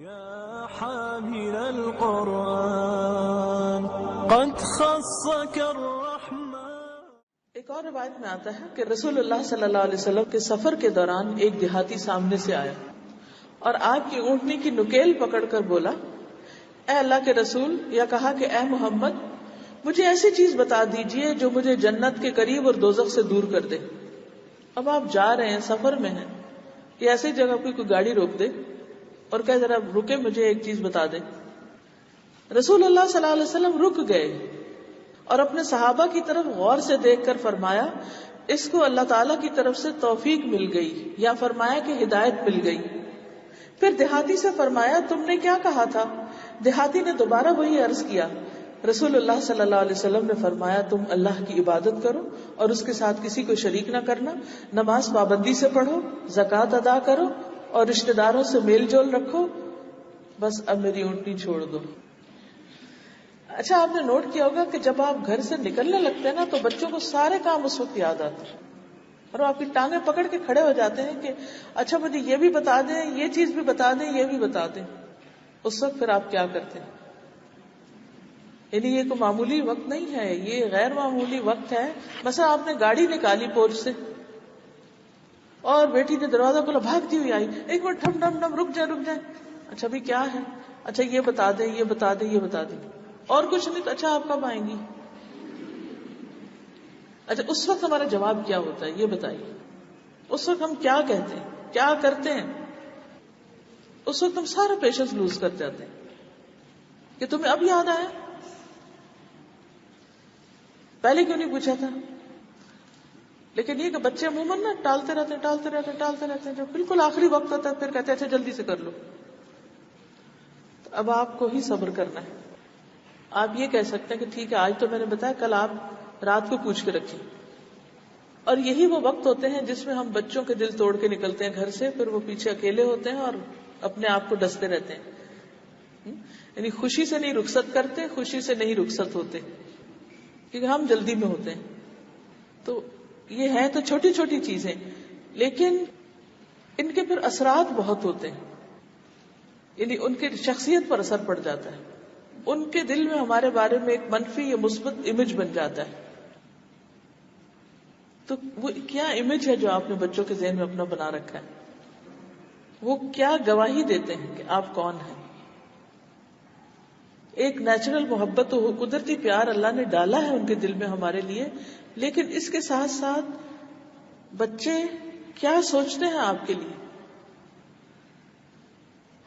يا حامل القرآن قد خصك الرحمن. ایک اور روایت میں آتا ہے کہ رسول اللہ صلی اللہ علیہ وسلم کے سفر کے دوران ایک دیہاتی سامنے سے آیا اور آپ کی اونٹنی کی نکیل پکڑ کر بولا، اے اللہ کے رسول، یا کہا کہ اے محمد، مجھے ایسی چیز بتا دیجئے جو مجھے جنت کے قریب اور دوزخ سے دور کر دے. اب آپ جا رہے ہیں، سفر میں ہیں، کہ ایسی جگہ کوئی گاڑی روک دے اور کہ ذرا رکے، مجھے ایک چیز بتا دے. رسول اللہ صلی اللہ علیہ وسلم رک گئے اور اپنے صحابہ کی طرف غور سے دیکھ کر فرمایا، اس کو اللہ تعالیٰ کی طرف سے توفیق مل گئی، یا فرمایا کہ ہدایت مل گئی. پھر دیہاتی سے فرمایا، تم نے کیا کہا تھا؟ دیہاتی نے دوبارہ وہی عرض کیا. رسول اللہ صلی اللہ علیہ وسلم نے فرمایا، تم اللہ کی عبادت کرو اور اس کے ساتھ کسی کو شریک نہ کرنا، نماز پابندی سے پڑھو، زکوٰۃ ادا کرو اور رشتہ داروں سے میل جول رکھو. بس اب میری اونٹنی چھوڑ دو. اچھا، آپ نے نوٹ کیا ہوگا کہ جب آپ گھر سے نکلنے لگتے ہیں نا تو بچوں کو سارے کام اس وقت یاد آتے ہیں اور وہ آپ کی ٹانگیں پکڑ کے کھڑے ہو جاتے ہیں کہ اچھا مجھے یہ بھی بتا دیں، یہ چیز بھی بتا دیں، یہ بھی بتا دیں. اس وقت پھر آپ کیا کرتے ہیں؟ یعنی یہ کوئی معمولی وقت نہیں ہے، یہ غیر معمولی وقت ہے. مثلا آپ نے گاڑی نکالی پورچ سے اور بیٹی نے دروازہ کھولا، بھاگتی ہوئی آئی، ایک منٹ ٹھم ٹھم ٹھم، رک جائے رک جائے. اچھا بھی کیا ہے؟ اچھا یہ بتا دیں، یہ بتا دیں، یہ بتا دیں، اور کچھ نہیں. تو اچھا آپ کب آئیں گی؟ اچھا اس وقت ہمارا جواب کیا ہوتا ہے یہ بتائیے. اس وقت ہم کیا کہتے ہیں، کیا کرتے ہیں؟ اس وقت ہم سارا پیشنس لوز کر جاتے ہیں کہ تمہیں اب یاد آیا، پہلے کیوں نہیں پوچھا تھا. لیکن یہ کہ بچے عموماً نا ٹالتے رہتے ہیں، جو بالکل آخری وقت ہوتا ہے پھر کہتے ہیں اچھا جلدی سے کر لو. تو اب آپ کو ہی صبر کرنا ہے. آپ یہ کہہ سکتے ہیں کہ ٹھیک ہے آج تو میں نے بتایا، کل آپ رات کو پوچھ کے رکھیں. اور یہی وہ وقت ہوتے ہیں جس میں ہم بچوں کے دل توڑ کے نکلتے ہیں گھر سے، پھر وہ پیچھے اکیلے ہوتے ہیں اور اپنے آپ کو ڈستے رہتے ہیں. یعنی خوشی سے نہیں رخصت کرتے، خوشی سے نہیں رخصت ہوتے، کیونکہ ہم جلدی میں ہوتے ہیں. تو یہ ہے تو چھوٹی چھوٹی چیزیں، لیکن ان کے پھر اثرات بہت ہوتے ہیں. یعنی ان کی شخصیت پر اثر پڑ جاتا ہے، ان کے دل میں ہمارے بارے میں ایک منفی یا مثبت امیج بن جاتا ہے. تو وہ کیا امیج ہے جو آپ نے بچوں کے ذہن میں اپنا بنا رکھا ہے؟ وہ کیا گواہی دیتے ہیں کہ آپ کون ہیں؟ ایک نیچرل محبت و قدرتی پیار اللہ نے ڈالا ہے ان کے دل میں ہمارے لیے، لیکن اس کے ساتھ ساتھ بچے کیا سوچتے ہیں آپ کے لیے.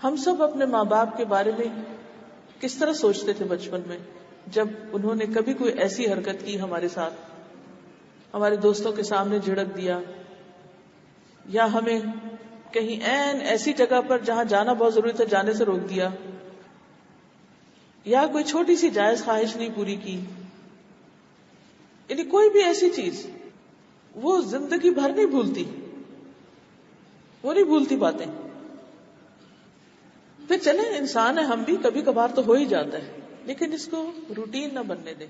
ہم سب اپنے ماں باپ کے بارے میں کس طرح سوچتے تھے بچپن میں، جب انہوں نے کبھی کوئی ایسی حرکت کی ہمارے ساتھ، ہمارے دوستوں کے سامنے جھڑک دیا، یا ہمیں کہیں ایسی جگہ پر جہاں جانا بہت ضروری تھا جانے سے روک دیا، یا کوئی چھوٹی سی جائز خواہش نہیں پوری کی. یعنی کوئی بھی ایسی چیز وہ زندگی بھر نہیں بھولتی، وہ نہیں بھولتی باتیں. پھر چلیں انسان ہے، ہم بھی کبھی کبھار تو ہو ہی جاتا ہے، لیکن اس کو روٹین نہ بننے دیں.